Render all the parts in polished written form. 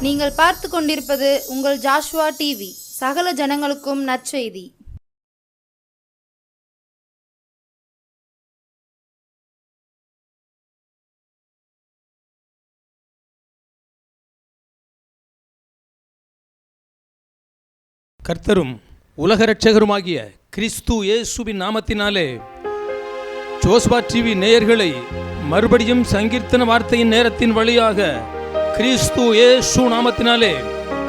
நீங்கள் பார்த்து கொண்டிருப்பது உங்கள் ஜாஷுவா டிவி. சகல ஜனங்களுக்கும் நற்செய்தி. கர்த்தரும் உலக இரட்சகருமாகிய கிறிஸ்து இயேசுவின் நாமத்தினாலே ஜோஸ்வா டிவி நேயர்களை மறுபடியும் சங்கீர்த்தன வார்த்தையின் நேரத்தின் வழியாக கிறிஸ்து இயேசு நாமத்தினாலே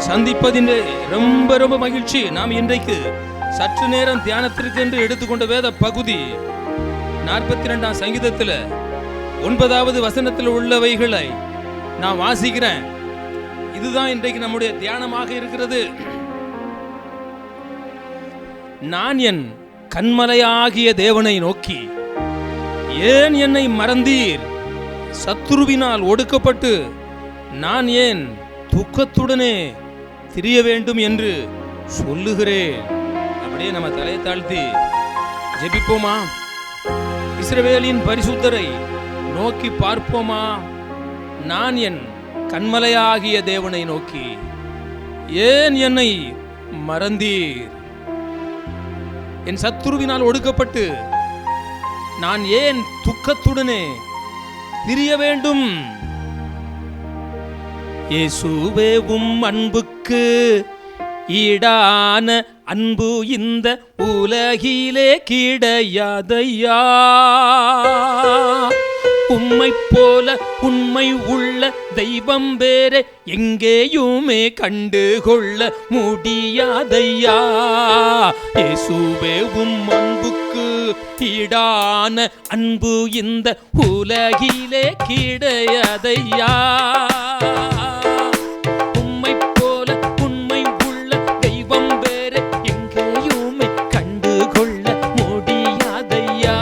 சந்திப்பதிலே ரொம்ப ரொம்ப மகிழ்ச்சி. நாம் இன்றைக்கு சற்று நேரம் தியானத்திற்கு என்று எடுத்துக்கொண்ட வேத பகுதி 42ஆம் சங்கீதத்தில் 9வது வசனத்தில் உள்ளவைகளை நான் வாசிக்கிறேன். இதுதான் இன்றைக்கு நம்முடைய தியானமாக இருக்கிறது. நான் என் கன்மலையாகிய தேவனை நோக்கி, ஏன் என்னை மறந்தீர்? சத்துருவினால் ஒடுக்கப்பட்டு நான் ஏன் துக்கத்துடனே திரிய வேண்டும் என்று சொல்லுகிறேன். அப்படியே நம்ம தலையை தாழ்த்தி ஜெபிப்போமா? இஸ்ரவேலின் பரிசுத்தரை நோக்கி பார்ப்போமா? நான் என் கன்மலையாகிய தேவனை நோக்கி, ஏன் என்னை மறந்தீர்? என் சத்துருவினால் ஒடுக்கப்பட்டு நான் ஏன் துக்கத்துடனே திரிய வேண்டும்? இயேசுவே, உம் அன்புக்கு ஈடான அன்பு இந்த உலகிலே கிடையாதையா. உம்மை போல உண்மை உள்ள தெய்வம் வேறே எங்கேயுமே கண்டுகொள்ள முடியாதையா. இயேசுவே, உம் அன்புக்கு ஈடான அன்பு இந்த உலகிலே கிடையாதையா. உம்மை போல உண்மை உள்ள தெய்வம் வேறே எங்கேயுமே கண்டுகொள்ள முடியாதையா.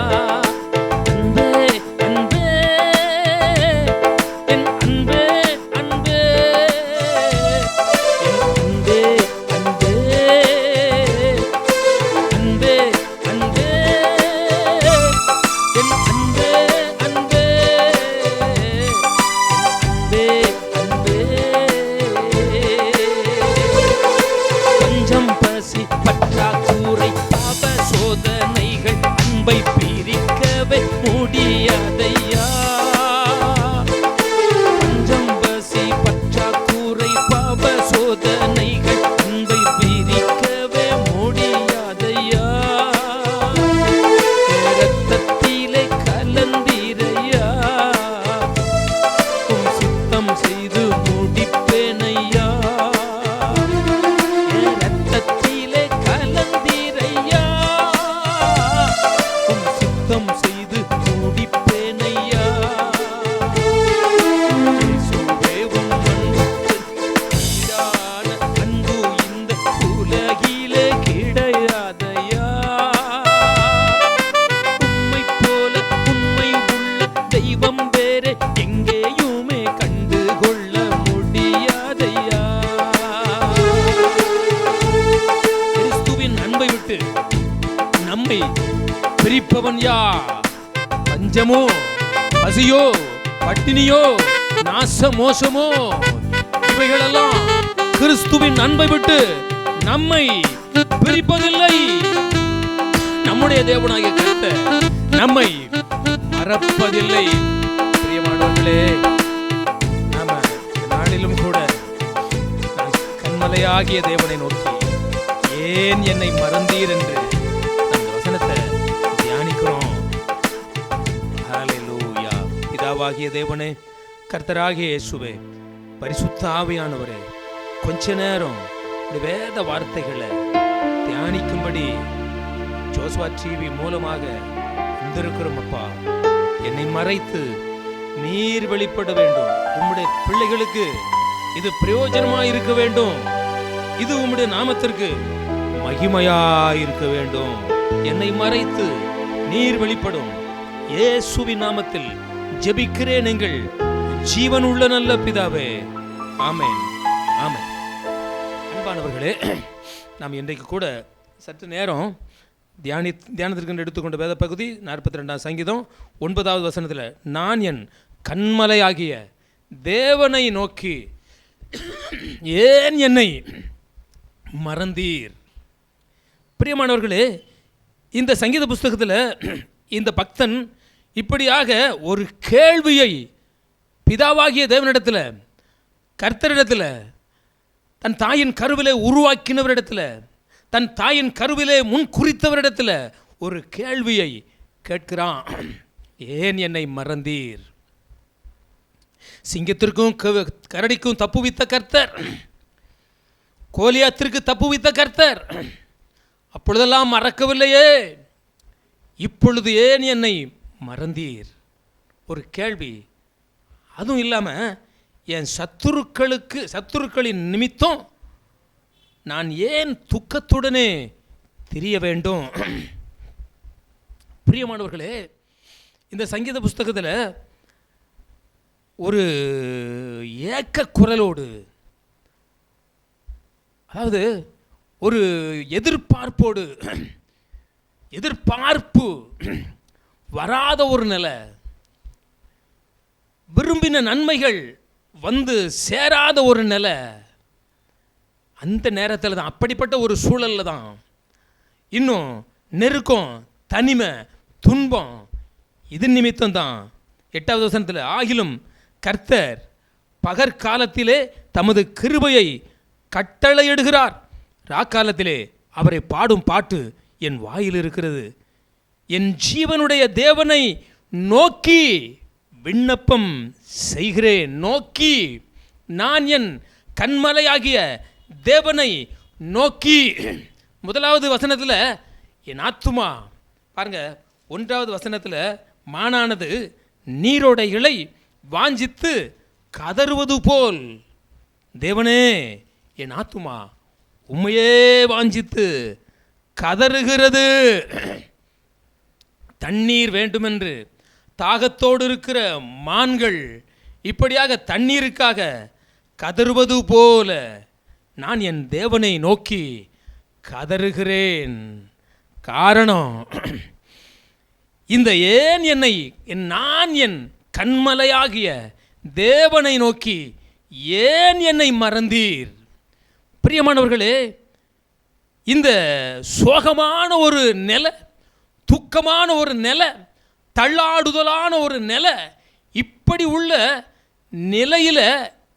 நம்மை பிரிப்பவன் யார்? பஞ்சமோ, பசியோ, பட்டினியோ, நாச மோசமோ, இவைகளெல்லாம் கிறிஸ்துவின் அன்பை விட்டு நம்மை பிரிப்பதில்லை. நம்முடைய தேவனாகிய கர்த்தர் நம்மை மறப்பதில்லை. பிரியமானவர்களே, நாம நாளிலும் கூட கன்மலையாகிய தேவனை நோக்கி, ஏன் என்னை மறந்தீர் என்று அந்த வசனத்தை தியானிக்கிறோம். ஹல்லேலூயா. பிதாவாகிய தேவனே, கர்த்தராகிய இயேசுவே, பரிசுத்த ஆவியானவரே, கொஞ்ச நேரம் இந்த வேத வார்த்தைகளை தியானிக்கும்படி ஜோஸ்வா டிவி மூலமாக வந்திருக்கிறோம். அப்பா, என்னை மறைத்து நீர் வெளிப்பட வேண்டும். உம்முடைய பிள்ளைகளுக்கு இது பிரயோஜனமாய் இருக்க வேண்டும். இது உம்முடைய நாமத்திற்கு மகிமையாயிருக்க வேண்டும். என்னை மறைத்து நீர் வெளிப்படும். இயேசுவின் நாமத்தில் ஜெபிக்கிறேன் எங்கள் ஜீவன் உள்ள நல்ல பிதாவே. ஆமென், ஆமென். அன்பானவர்களே, நாம் இன்றைக்கு கூட சற்று நேரம் தியானத்திற்கு எடுத்துக்கொண்ட வேத பகுதி 42ஆம் சங்கீதம் 9வது வசனத்தில், நான் என் கன்மலையாகிய தேவனை நோக்கி ஏன் என்னை மறந்தீர்? பிரியமானவர்களே, இந்த சங்கீத புஸ்தகத்தில் இந்த பக்தன் இப்படியாக ஒரு கேள்வியை பிதாவாகிய தேவனிடத்தில், கர்த்தரிடத்தில், தன் தாயின் கருவிலே உருவாக்கினவரிடத்தில், தன் தாயின் கருவிலே முன் குறித்தவரிடத்தில் ஒரு கேள்வியை கேட்கிறான். ஏன் என்னை மறந்தீர்? சிங்கத்திற்கும் கரடிக்கும் தப்புவித்த கர்த்தர், கோலியாத்திற்கு தப்புவித்த கர்த்தர் அப்பொழுதெல்லாம் மறக்கவில்லையே, இப்பொழுது ஏன் என்னை மறந்தீர்? ஒரு கேள்வி. அதுவும் இல்லாமல் என் சத்துருக்களின் நிமித்தம் நான் ஏன் துக்கத்துடனே திரிய வேண்டும்? பிரியமானவர்களே, இந்த சங்கீத புஸ்தகத்தில் ஒரு ஏக்க குரலோடு, அதாவது ஒரு எதிர்பார்ப்போடு, எதிர்பார்ப்பு வராத ஒரு நிலை, விரும்பின நன்மைகள் வந்து சேராத ஒரு நிலை, அந்த நேரத்தில் தான், அப்படிப்பட்ட ஒரு சூழலில் தான் இன்னும் நெருக்கம், தனிமை, துன்பம், இது நிமித்தம் தான் 8வது வசனத்தில், ஆகிலும் கர்த்தர் பகற்காலத்திலே தமது கிருபையை கட்டளையிடுகிறார், ராக்காலத்திலே அவரை பாடும் பாட்டு என் வாயில் இருக்கிறது. என் ஜீவனுடைய தேவனை நோக்கி விண்ணப்பம் செய்கிறேன். நோக்கி, நான் என் கண்மலையாகிய தேவனை நோக்கி. முதலாவது வசனத்தில் என் ஆத்துமா, பாருங்க, 1வது வசனத்தில் மானானது நீரோட இலை வாஞ்சித்து கதறுவது போல், தேவனே என் ஆத்துமா உம்மையே வாஞ்சித்து கதறுகிறது. தண்ணீர் வேண்டுமென்று தாகத்தோடு இருக்கிற மான்கள் இப்படியாக தண்ணீருக்காக கதறுவது போல நான் என் தேவனை நோக்கி கதறுகிறேன். காரணம், இந்த ஏன் என்னை, நான் என் கண்மலையாகிய தேவனை நோக்கி ஏன் என்னை மறந்தீர்? பிரியமானவர்களே, இந்த சோகமான ஒரு நிலை, துக்கமான ஒரு நிலை, தள்ளாடுதலான ஒரு நிலை, இப்படி உள்ள நிலையில்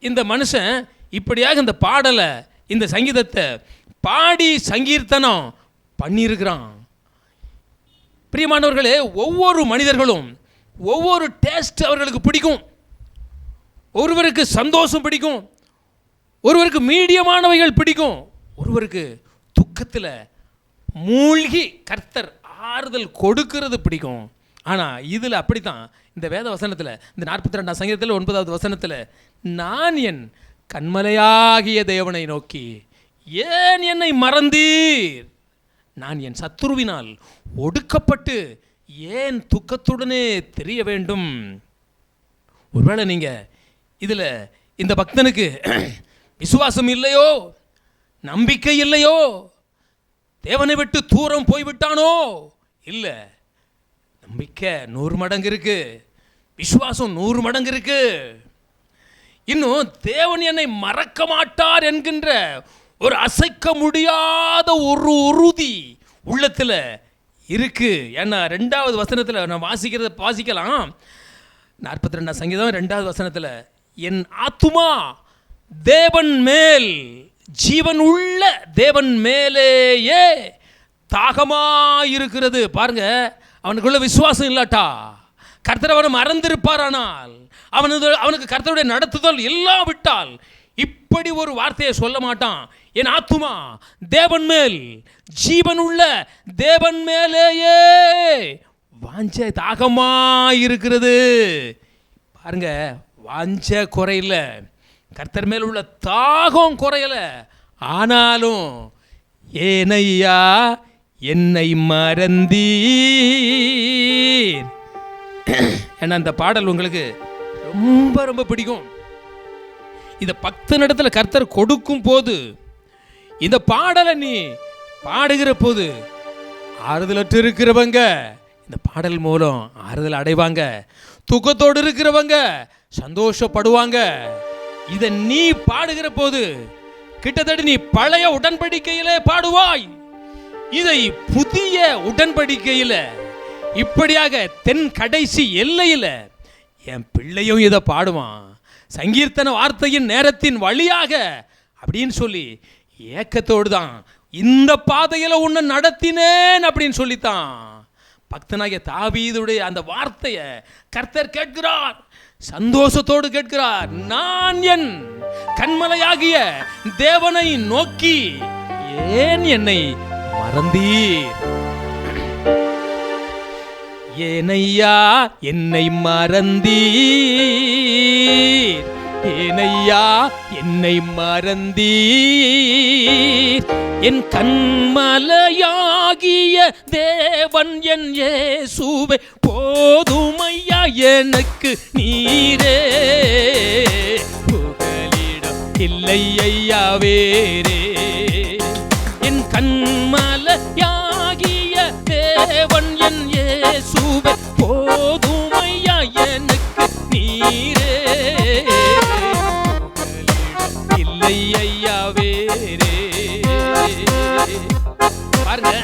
இந்த மனுஷன் இப்படியாக இந்த பாடலை, இந்த சங்கீதத்தை பாடி சங்கீர்த்தனம் பண்ணியிருக்கிறான். பிரியமானவர்களே, ஒவ்வொரு மனிதர்களும் ஒவ்வொரு டேஸ்ட் அவர்களுக்கு பிடிக்கும். ஒருவருக்கு சந்தோஷம் பிடிக்கும், ஒருவருக்கு மீடியமானவைகள் பிடிக்கும், ஒருவருக்கு துக்கத்தில் மூழ்கி கர்த்தர் ஆறுதல் கொடுக்கிறது பிடிக்கும். ஆனால் இதில் அப்படித்தான், இந்த வேத வசனத்தில், இந்த 42ஆம் சங்கீதத்தில் 9வது வசனத்தில், நான் என் கண்மலையாகிய தேவனை நோக்கி ஏன் என்னை மறந்தீர்? நான் என் சத்துருவினால் ஒடுக்கப்பட்டு ஏன் துக்கத்துடனே தெரிய வேண்டும்? ஒருவேளை நீங்கள் இதில் இந்த பக்தனுக்கு விசுவாசம் இல்லையோ, நம்பிக்கை இல்லையோ, தேவனை விட்டு தூரம் போய்விட்டானோ? இல்லை, நம்பிக்கை 100 மடங்கு இருக்கு, விசுவாசம் 100 மடங்கு இருக்கு. இன்னும் தேவன் என்னை மறக்க மாட்டார் என்கின்ற ஒரு அசைக்க முடியாத ஒரு உறுதி உள்ளத்தில் இருக்கு. ஏன்னா 2வது வசனத்தில் நான் வாசிக்கலாம். 42ஆம் சங்கீதம் 2வது வசனத்தில், என் ஆத்துமா தேவன் மேல், ஜீவன் உள்ள தேவன் மேலேயே தாகமாயிருக்கிறது. பாருங்க, அவனுக்குள்ள விசுவாசம் இல்லாட்டா கர்த்தர் அவனை மறந்திருப்பார். ஆனால் அவனுக்கு கர்த்தருடைய நடத்துதல் எல்லாம் விட்டால் இப்படி ஒரு வார்த்தையை சொல்ல மாட்டான். என் ஆத்துமா தேவன் மேல், ஜீவன் உள்ள தேவன் மேலேயே வாஞ்ச தாகமாயிருக்கிறது. பாருங்க, வாஞ்ச குறையில, கர்த்தர் மேல் உள்ள தாகம் குறையல. ஆனாலும் ஏனையா என்னை மறந்தீர். ஏன்னா அந்த பாடல் உங்களுக்கு ரொம்ப ரொம்ப பிடிக்கும். இந்த பக்தனிடத்துல கர்த்தர் கொடுக்கும் போது, இந்த பாடலை நீ பாடுகிற போது, ஆறுதலற்று இருக்கிறவங்க இந்த பாடல் மூலம் ஆறுதல் அடைவாங்க. துக்கத்தோடு இருக்கிறவங்க சந்தோஷப்படுவாங்க. இத நீ பாடுகிற போது கிட்டத்தட்ட நீ பழைய உடன்படிக்கையிலே பாடுவாய். இதை புதிய உடன்படிக்கையில இப்படியாக தென் கடைசி எல்லையில என் பிள்ளையும் இதை பாடுவான், சங்கீர்த்தன வார்த்தையின் நேரத்தின் வழியாக அப்படின்னு சொல்லி ஏக்கத்தோடு தான் இந்த பாதையில உன்னை நடத்தினேன் அப்படின்னு சொல்லித்தான் பக்தனாகிய தாவீதுடைய அந்த வார்த்தையை கர்த்தர் கேட்கிறார், சந்தோஷத்தோடு கேட்கிறார். நான் என் கன்மலையாகிய தேவனை நோக்கி ஏன் என்னை மறந்தீர்? ஏனையா என்னை மறந்தீர், ஏனையா என்னை மறந்தீர்? என் கண்மலையாகிய தேவன் என் இயேசுவே போதுமையா எனக்கு நீரே, புகலிடம் இல்லை ஐயா வேறே. என் கண்மலையாகிய தேவன் என் இயேசுவே போதுமையா எனக்கு நீரே, இல்லை ஐயா வேறே. பாருங்க,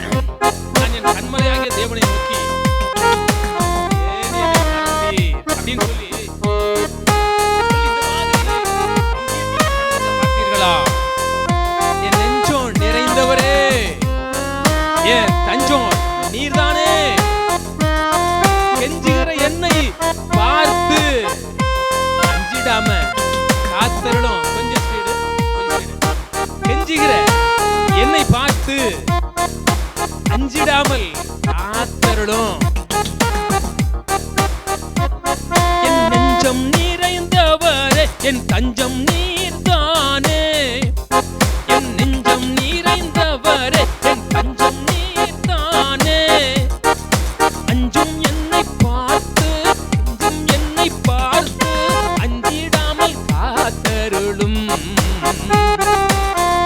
நான் என் கண்மலையாகிய தேவனை நோக்கி அப்படின்னு சொல்லி பார்த்தீர்களா? என் நெஞ்சம் நிறைந்தவரே, என் தஞ்சம் நீர்தானே, கெஞ்சுகிற என்னை பார்த்து அஞ்சிடாம காத்தருளும். கொஞ்சம் ஸ்பீடு, கெஞ்சுகிற என்னை பார்த்து அஞ்சிடாமல் காத்தருளும். என் நெஞ்சம் நிறைந்தவரே, என் தஞ்சம் நீர்தானே, என் நெஞ்சம் நிறைந்தவரே, என் தஞ்சம் நீர்தானே. அஞ்சும் என்னை பார்த்து, அஞ்சும் என்னை பார்த்து அஞ்சிடாமல் காத்தருளும்.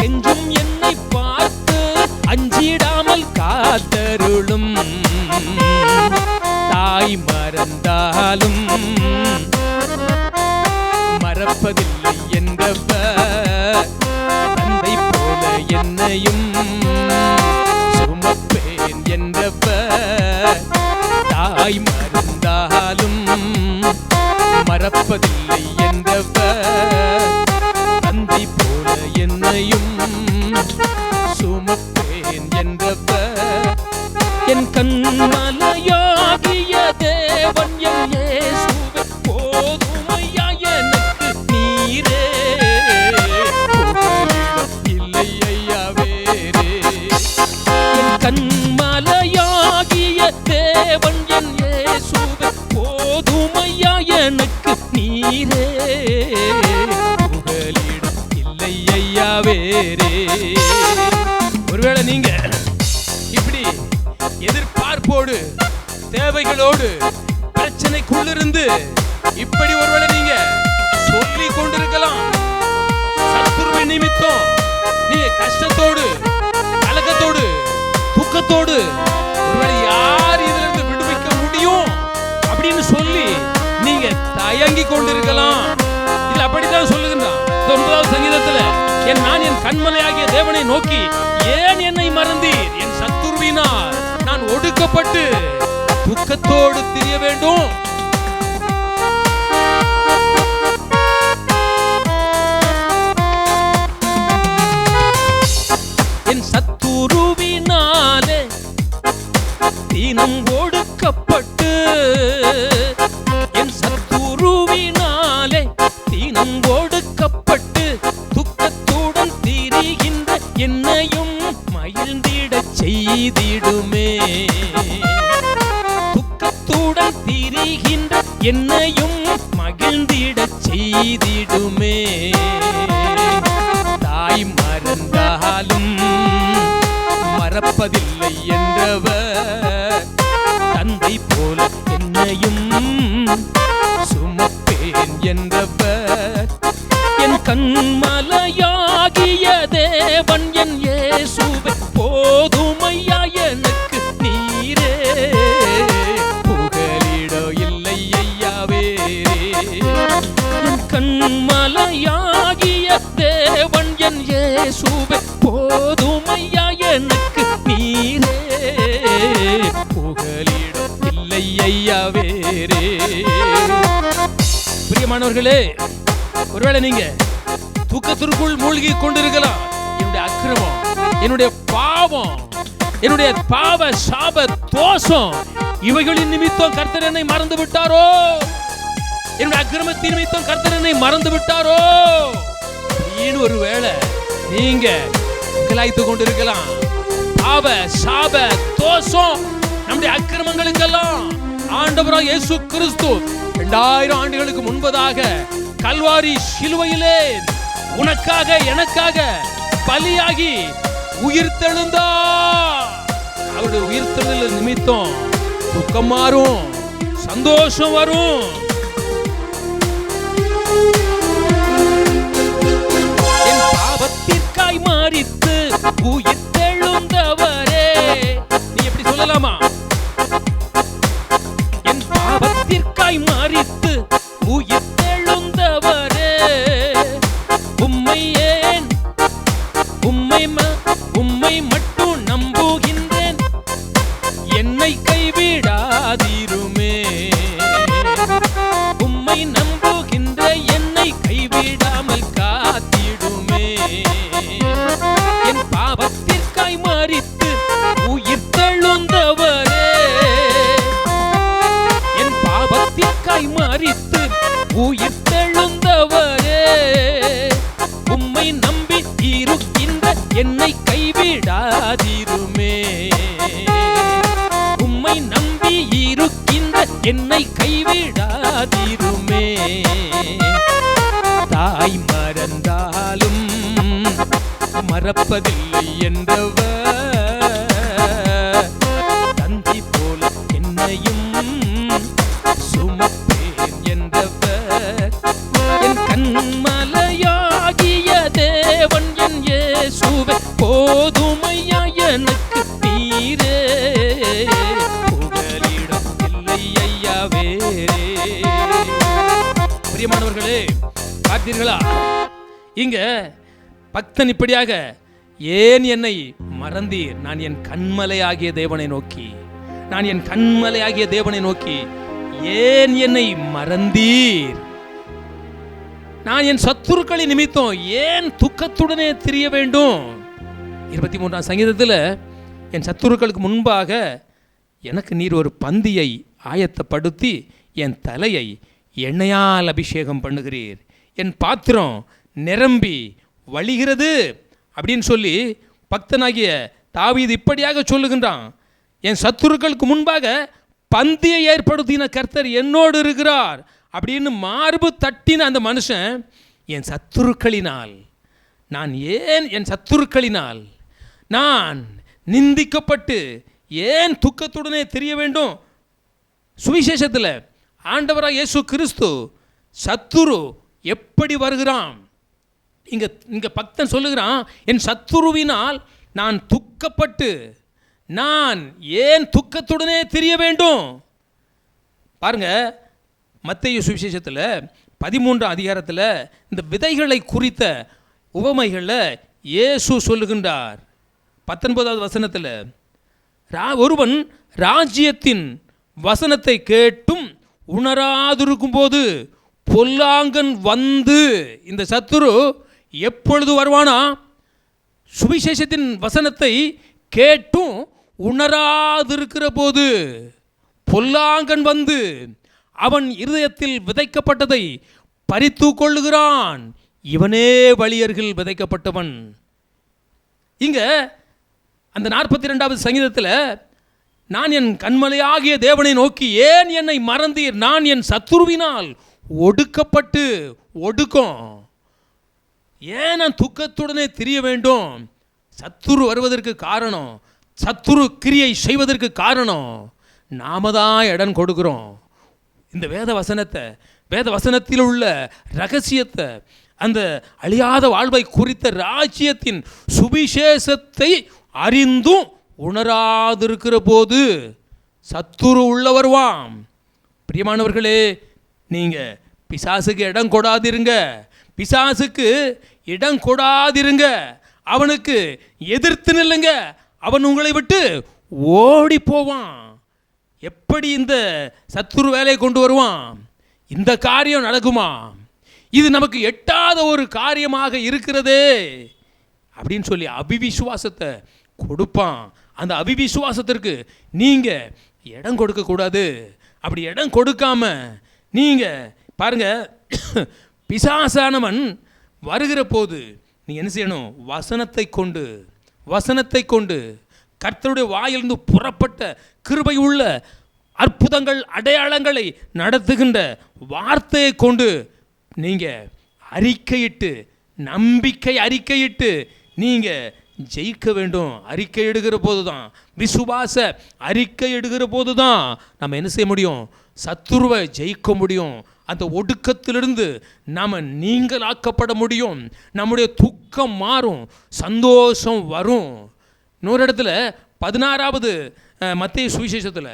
கெஞ்சும் என்னை பார்த்து அஞ்சிடாமல் காத்தருளும். தாய் மறந்தாலும் மறப்பதில்லை என்றவர், தந்தை போல என்னையும் சுமப்பேன் என்றவர். தாய் மறந்தாலும் மறப்பதில்லை என்றவர், தந்தை போல என்னையும் சுமப்பேன் என்றவர். என் கண்மலையாகிய தேவன் என் இயேசுவே போதுமையா எனக்கு நீரே, புகலிடம் இல்லை ஐயா வேறே. என் கண்மலையாகிய தேவன் என் இயேசுவே போதுமையா எனக்கு நீரே, புகலிடம் இல்லை ஐயா வேறே. ஒருவேளை நீங்க இப்படி எதிர்பார்ப்போடு தேவைகளோடு பிரச்சனைக்குள்ளிருந்து இப்படி ஒருவேளை நீங்க சொல்லி கொண்டிருக்கலாம். சத்துருவை நிமித்தம் நீங்க கஷ்டத்தோடு, கலக்கத்தோடு, துக்கத்தோடு ஒருவேளை யார் இதுல இருந்து விடுவிக்க முடியும் அப்படின்னு சொல்லி நீங்க தயங்கி கொண்டிருக்கலாம். இல்ல அப்படித்தான் சொல்லுகிறான் 9வது சங்கீதத்துல, நான் என் கண்மலையாகிய தேவனை நோக்கி ஏன் என்னை மறந்தீர்? என் சத்துருவினால் நான் ஒடுக்கப்பட்டு துக்கத்தோடு திரிய வேண்டும். என் சத்துருவினாலே தீனம் ஒடுக்கப்பட்டு, என் சத்துருவினாலே தீனம் ஒடுக்கப்பட்டு துக்கத்துடன் திரிகின்ற என்னையும் மகிழ்ந்திடச் செய்திடுமே. துக்கத்துடன் திரிகின்ற என்னையும் மகிழ்ந்திடச் செய்திடுமே. தாய் மறந்தாலும் மறப்பதில்லை என்றவர், தந்தை போல என்னையும் சுமப்பேன் என்றவர். என் கண்மலையாகிய தேவன் என் இயேசுவே போதுமையா எனக்கு நீரே, புகலிடம் இல்லை ஐயா வேறே. என் கண்மலையா இயேசுவே போதுமையா எனக்கு நீரே, புகலிடம் இல்லை ஐயா வேறே. பிரியமானவர்களே, ஒருவேளை நீங்க தூக்கத்திற்குள் மூழ்கி கொண்டிருக்கலாம். என்னுடைய அக்கிரமம், என்னுடைய பாவம், என்னுடைய பாவ சாப தோஷம், இவைகளின் நிமித்தம் கர்த்தர் என்னை மறந்து விட்டாரோ, என்னுடைய அக்கிரமத்தின் நிமித்தம் கர்த்தர் என்னை மறந்து விட்டாரோ அப்படின்னு ஒருவேளை நீங்க கிளாய்த்து கொண்டிருக்கலாம். பாவ சாப தோஷம், நம்முடைய அக்கிரமங்களுக்கெல்லாம் ஆண்டவராய் இயேசு கிறிஸ்து 2000 ஆண்டுகளுக்கு முன்பதாக கல்வாரி சிலுவையிலே உனக்காக எனக்காக பலியாகி உயிர்த்தெழுந்தார். அவருடைய உயிர்த்தெழுதல் நிமித்தம் துக்கம் மாறும், சந்தோஷம் வரும். என் பாவத்திற்காய் மாறித்து உயிர்த்தெழுந்தவரே, நீ எப்படி சொல்லலாமா? என் பாவத்திற்காய் மாறித்து உயிர்த்தெழுந்தவரே, உம்மை ஏன் உம்மை மட்டும் நம்புகின்றேன், என்னை கைவிடாதிருமே. உம்மை நம்புகின்ற என்னை கைவிடாமல் காத்திடுமே. என் பாவத்திற்காய் மரித்து உயிர்த்தெழுந்தவரே, என் பாவத்திற்காய் மரித்து உயிர்த்தெழுந்தவரே, உம்மை நம்பி இருக்கின்ற என்னை கைவிடாதிருமே. உம்மை நம்பி இருக்கின்ற என்னை கைவிடாதிருமே. தாய் மறந்தாலும் மறப்பதில்லை என்றவர், தந்தை போல என்னையும் சுமப்பேன் என்றவர், என் கண்மலையாகிய தேவன் என் இயேசுவே போதுமையா எனக்கு நீரே, புகலிடம் இல்லை ஐயா வேறே. பிரியமானவர்களே, பார்த்தீர்களா? இங்க பக்தன் இப்படியாக, ஏன் என்னை மறந்தீர்? நான் என் கண்மலையாகிய தேவனை நோக்கி, நான் என் கண்மலையாகிய தேவனை நோக்கி, ஏன் என்னை மறந்தீர்? நான் என் சத்துருக்களின் நிமித்தம் ஏன் துக்கத்துடனே திரிய வேண்டும்? 23ஆம் சங்கீதத்தில், என் சத்துருக்களுக்கு முன்பாக எனக்கு நீர் ஒரு பந்தியை ஆயத்தப்படுத்தி என் தலையை எண்ணெயால் அபிஷேகம் பண்ணுகிறீர், என் பாத்திரம் நிரம்பி வழிகிறது அப்படின்னு சொல்லி பக்தனாகிய தாவீது இப்படியாக சொல்லுகின்றான். என் சத்துருக்களுக்கு முன்பாக பந்தியை ஏற்படுத்தின கர்த்தர் என்னோடு இருக்கிறார் அப்படின்னு மார்பு தட்டின அந்த மனுஷன், என் சத்துருக்களினால் நான் ஏன், என் சத்துருக்களினால் நான் நிந்திக்கப்பட்டு ஏன் துக்கத்துடனே தெரிய வேண்டும்? சுவிசேஷத்தில் ஆண்டவராக இயேசு கிறிஸ்து சத்துரு எப்படி வருகிறான்? இங்க பக்தன் சொல்லுகிறான், என் சத்துருவினால் நான் துக்கப்பட்டு நான் ஏன் துக்கத்துடனே தெரிய வேண்டும்? பாருங்க, மத்தேயு சுவிசேஷத்தில் 13ஆம் அதிகாரத்தில் இந்த விதைகளை குறித்த உவமைகளில் இயேசு சொல்லுகின்றார். 19வது வசனத்தில், ஒருவன் ராஜ்யத்தின் வசனத்தை கேட்டும் உணராதிருக்கும் போது பொல்லாங்கன் வந்து, இந்த சத்துரு எப்பொழுது வருவானா? சுவிசேஷத்தின் வசனத்தை கேட்டும் உணராதிருக்கிற போது பொல்லாங்கன் வந்து அவன் இருதயத்தில் விதைக்கப்பட்டதை பறித்து கொள்ளுகிறான். இவனே வழியருகில் விதைக்கப்பட்டவன். இங்க அந்த 42வது சங்கீதத்தில், நான் என் கண்மலையாகிய தேவனை நோக்கி ஏன் என்னை மறந்தீர்? நான் என் சத்துருவினால் ஒடுக்கப்பட்டு ஒடுக்கம். ஏன் நான் துக்கத்துடனே திரிய வேண்டும்? சத்துரு வருவதற்கு காரணம், சத்துரு கிரியை செய்வதற்கு காரணம் நாம தான் இடம் கொடுக்கிறோம். இந்த வேத வசனத்தில் உள்ள ரகசியத்தை, அந்த அழியாத வாழ்வை குறித்த ராஜ்யத்தின் சுவிசேஷத்தை அறிந்தும் உணராதிருக்கிற போது சத்துரு உள்ள வருவான். பிரியமானவர்களே, நீங்கள் பிசாசுக்கு இடம் கொடாதிருங்க, பிசாசுக்கு இடம் கொடாதிருங்க. அவனுக்கு எதிர்த்து நில்லுங்க, அவன் உங்களை விட்டு ஓடி போவான். எப்படி இந்த சத்துரு வேலையை கொண்டு வருவான்? இந்த காரியம் நடக்குமா? இது நமக்கு எட்டாத ஒரு காரியமாக இருக்கிறதே அப்படின்னு சொல்லி அபிவிசுவாசத்தை கொடுப்பான். அந்த அபிவிசுவாசத்திற்கு நீங்க இடம் கொடுக்க கூடாது. அப்படி இடம் கொடுக்காம நீங்க பாருங்க, பிசாசானவன் வருகிற போது நீங்க என்ன செய்யணும்? வசனத்தை கொண்டு கர்த்தருடைய வாயிலிருந்து புறப்பட்ட கிருபை உள்ள அற்புதங்கள் அடையாளங்களை நடத்துகின்ற வார்த்தையை கொண்டு நீங்க அறிக்கையிட்டு, நம்பிக்கை அறிக்கையிட்டு நீங்க ஜெயிக்க வேண்டும். அறிக்கை எடுக்கிற போது தான், விசுவாச அறிக்கை எடுக்கிற போது தான் நம்ம என்ன செய்ய முடியும்? சத்துருவை ஜெயிக்க முடியும். அந்த ஒடுக்கத்திலிருந்து நாம் நீங்களாக்கப்பட முடியும். நம்முடைய துக்கம் மாறும், சந்தோஷம் வரும். இன்னொரு இடத்துல 16வது மத்தேயு சுவிசேஷத்தில்,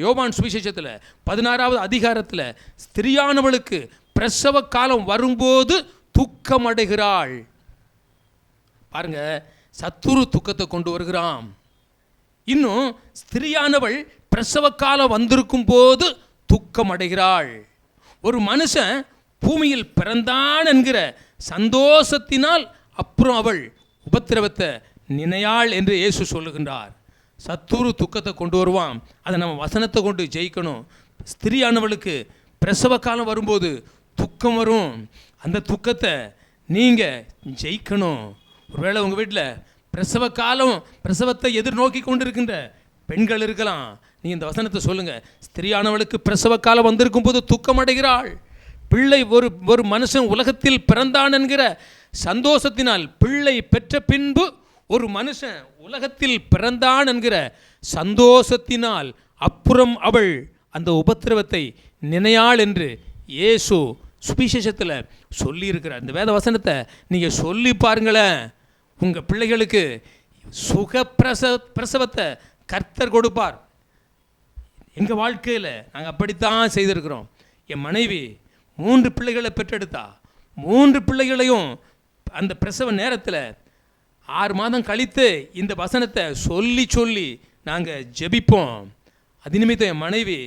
யோவான் சுவிசேஷத்தில் 16வது அதிகாரத்தில் ஸ்திரியானவளுக்கு பிரசவ காலம் வரும்போது துக்கம் அடைகிறாள். பாருங்க, சத்துரு துக்கத்தை கொண்டு வருகிறான். இன்னும் ஸ்திரியானவள் பிரசவ காலம் வந்திருக்கும் போது துக்கம் அடைகிறாள். ஒரு மனுஷன் பூமியில் பிறந்தான் என்கிற சந்தோஷத்தினால் அப்புறம் அவள் உபத்திரவத்தை நினையாள் என்று இயேசு சொல்லுகின்றார். சத்துரு துக்கத்தை கொண்டு வருவான், அதை நம்ம வசனத்தை கொண்டு ஜெயிக்கணும். ஸ்திரியானவளுக்கு பிரசவ காலம் வரும்போது துக்கம் வரும், அந்த துக்கத்தை நீங்கள் ஜெயிக்கணும். ஒருவேளை உங்கள் வீட்டில் பிரசவத்தை எதிர்நோக்கி கொண்டிருக்கின்ற பெண்கள் இருக்கலாம். நீங்கள் இந்த வசனத்தை சொல்லுங்கள். ஸ்திரியானவளுக்கு பிரசவ காலம் வந்திருக்கும் போது துக்கம் அடைகிறாள். பிள்ளை ஒரு மனுஷன் உலகத்தில் பிறந்தான் என்கிற சந்தோஷத்தினால், பிள்ளை பெற்ற பின்பு ஒரு மனுஷன் உலகத்தில் பிறந்தான் என்கிற சந்தோஷத்தினால் அப்புறம் அவள் அந்த உபத்திரவத்தை நினையாள் என்று இயேசு சுவிசேஷத்தில் சொல்லியிருக்கிறார். இந்த வேத வசனத்தை நீங்கள் சொல்லி பாருங்களேன். உங்கள் பிள்ளைகளுக்கு பிரசவத்தை கர்த்தர் கொடுப்பார். எங்கள் வாழ்க்கையில் நாங்கள் அப்படித்தான் செய்திருக்கிறோம். என் மனைவி 3 பிள்ளைகளை பெற்றெடுத்தா. 3 பிள்ளைகளையும் அந்த பிரசவ நேரத்தில் 6 மாதம் கழித்து இந்த வசனத்தை சொல்லி நாங்கள் ஜெபிப்போம். அது நிமித்தம் என் மனைவி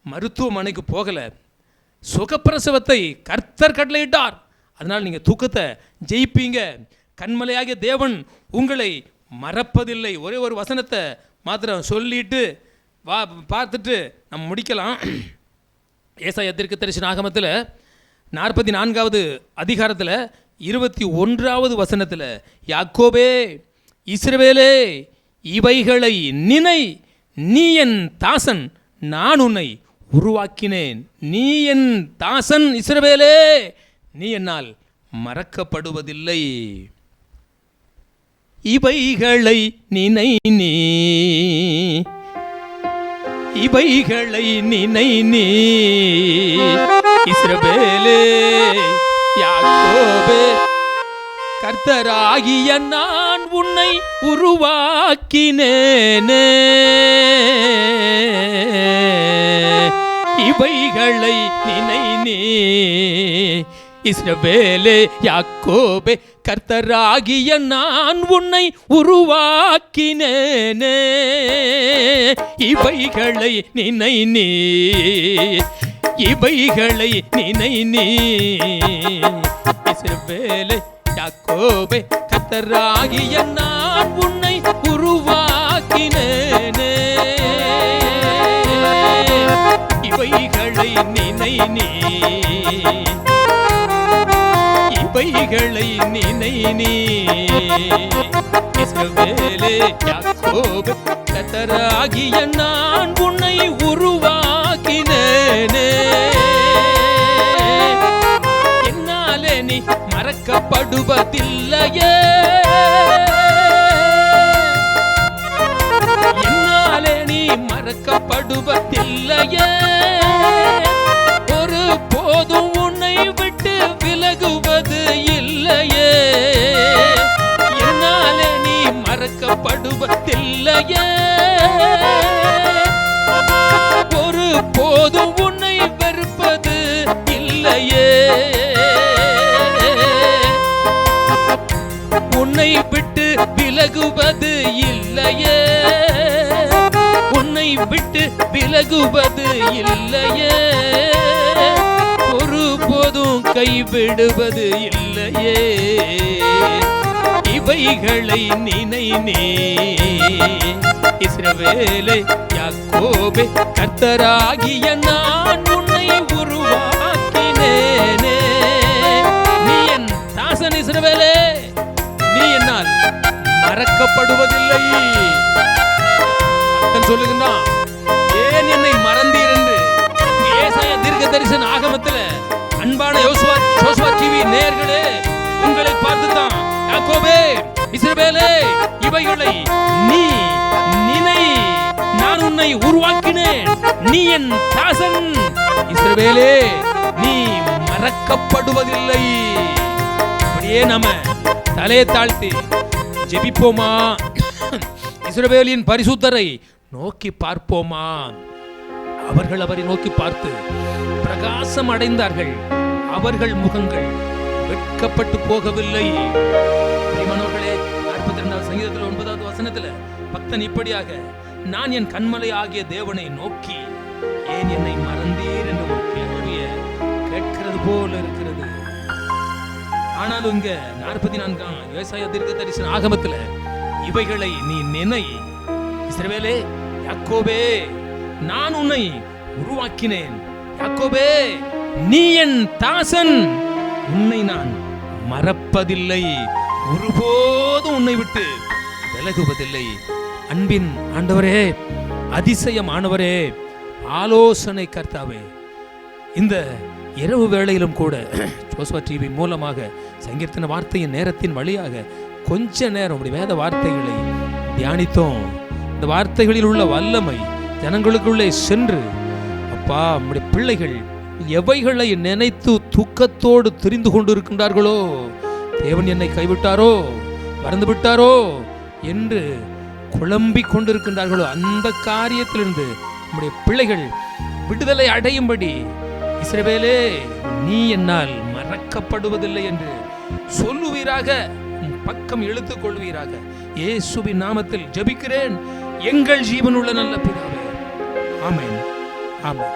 மருத்துவமனைக்கு போகலை. சுகப்பிரசவத்தை கர்த்தர் கட்டளையிட்டார். அதனால் நீங்கள் தூக்கத்தை ஜெயிப்பீங்க. கண்மலையாகிய தேவன் உங்களை மறப்பதில்லை. ஒரே ஒரு வசனத்தை மாத்திரம் சொல்லிட்டு பார்த்துட்டு நம்ம முடிக்கலாம். ஏசாயா தீர்க்கதரிசன ஆகமத்தில் 44வது அதிகாரத்தில் 21வது வசனத்தில், யாக்கோபே இஸ்ரவேலே இவைகளை நினை, நீ என் தாசன், நான் உன்னை உருவாக்கினேன். நீ என் தாசன் இஸ்ரவேலே, நீ என்னால் மறக்கப்படுவதில்லை. இவைகளை நினை நீ, இவைகளை நினை நீ இஸ்ரவேலே யாக்கோபே, கர்த்தராகிய நான் உன்னை உருவாக்கினேனே. இவைகளை நினை நீ இஸ்ரவேலே யாக்கோபே, கர்த்தராகிய நான் உன்னை உருவாக்கினேனே. இவைகளை நினை நீ, இவைகளை நினை நீ இஸ்ரவேலே யாக்கோபே, கர்த்தராகிய நான் உன்னை உருவாக்கினேனே. இவைகளை நினை நீ, இவைகளை நினை நீ இஸ்ரவேலே யாக்கோபே, கர்த்தராகிய நான் உன்னை உருவாக்கினேனே. என்னாலே நீ மறக்கப்படுவதில்லையே, என்னாலே நீ மறக்கப்படுவதில்லையே. ஒரு போதும் உன்னை விட்டு விலகுவது இல்லையே. என்னாலே நீ மறக்கப்படுவதில்லையே. ஒரு போதும் உன்னை வெறுப்பது இல்லையே. உன்னை விட்டு விலகுவது இல்லையே, உன்னை விட்டு விலகுவது இல்லையே, ஒருபோதும் கைவிடுவது இல்லையே. இவைகளை நினை நீ இஸ்ரவேலே யாக்கோபே, கர்த்தராகிய நான் உன்னை உருவாக்கினேனே. நீ என் தாசன் இஸ்ரவேலே, நீ என்னால் மறக்கப்படுவதில்லை. சொல்லுகின்றான், ஏன் என்னை மறந்தீர் என்று. ஏசாயா தீர்க்கதரிசன ஆகமத்தில் அன்பான யோசுவா டிவி நேயர்களே, உங்களை பார்த்துதான் யாக்கோபே இஸ்ரவேலே இவைகளை நீ நினை, நான் உன்னை உருவாக்கினேன், நீ என் தாசன் இஸ்ரவேலே, நீ மறக்கப்படுவதில்லை. அப்படியே நாம தலையை தாழ்த்தி ஜெபிப்போமா? இஸ்ரவேலின் பரிசுத்தரை நோக்கி பார்ப்போமா? அவர்கள் அவரை நோக்கி பார்த்து பிரகாசம் அடைந்தார்கள், அவர்கள் முகங்கள் வெட்கப்பட்டு போகவில்லை. பிரியமானவர்களே, 42வது சங்கீதத்தில் 9வது வசனத்தில் பக்தன் இப்படியாக, நான் என் கண்மலை ஆகிய தேவனை நோக்கி ஏன் என்னை மறந்தீர் என்ற ஒரு கேள்வியை கேட்கிறது போல இருக்கிறது. ஆனாலும் இங்க 44ஆம் ஏசாயா தீர்க்கதரிசன ஆகமத்துல இவைகளை நீ நினை இஸ்ரவேலே, யாக்கோபே நான் உன்னை உருவாக்கினேன், யாக்கோபே நீ என் தாசன், உன்னை நான் மறப்பதில்லை, ஒருபோதும் உன்னை விட்டு விலகுவதில்லை. அன்பின் ஆண்டவரே, அதிசயமானவரே, ஆலோசனை கர்த்தாவே, இந்த இரவு வேளையிலும் கூட ஜோஸ்வா டிவி மூலமாக சங்கீர்த்தன வார்த்தையின் நேரத்தின் வழியாக கொஞ்ச நேரம் வேத வார்த்தைகளை தியானித்தோம். இந்த வார்த்தைகளில் உள்ள வல்லமை ஜனங்களுக்குள்ளே சென்று, அப்பா நம்முடைய பிள்ளைகள் எவைகளை நினைத்து தூக்கத்தோடு திரிந்து கொண்டிருக்கின்றார்களோ, தேவன் என்னை கைவிட்டாரோ, மறந்து விட்டாரோ என்று குழம்பிக் கொண்டிருக்கின்றார்களோ, அந்த காரியத்திலிருந்து நம்முடைய பிள்ளைகள் விடுதலை அடையும்படி இஸ்ரவேலே நீ என்னால் மறக்கப்படுவதில்லை என்று சொல்லுவீராக, பக்கம் இழுத்துக் கொள்வீராக. இயேசுவின் நாமத்தில் ஜெபிக்கிறேன் எங்கள் ஜீவனுள்ள நல்ல பிதாவே. ஆமென், ஆமென்.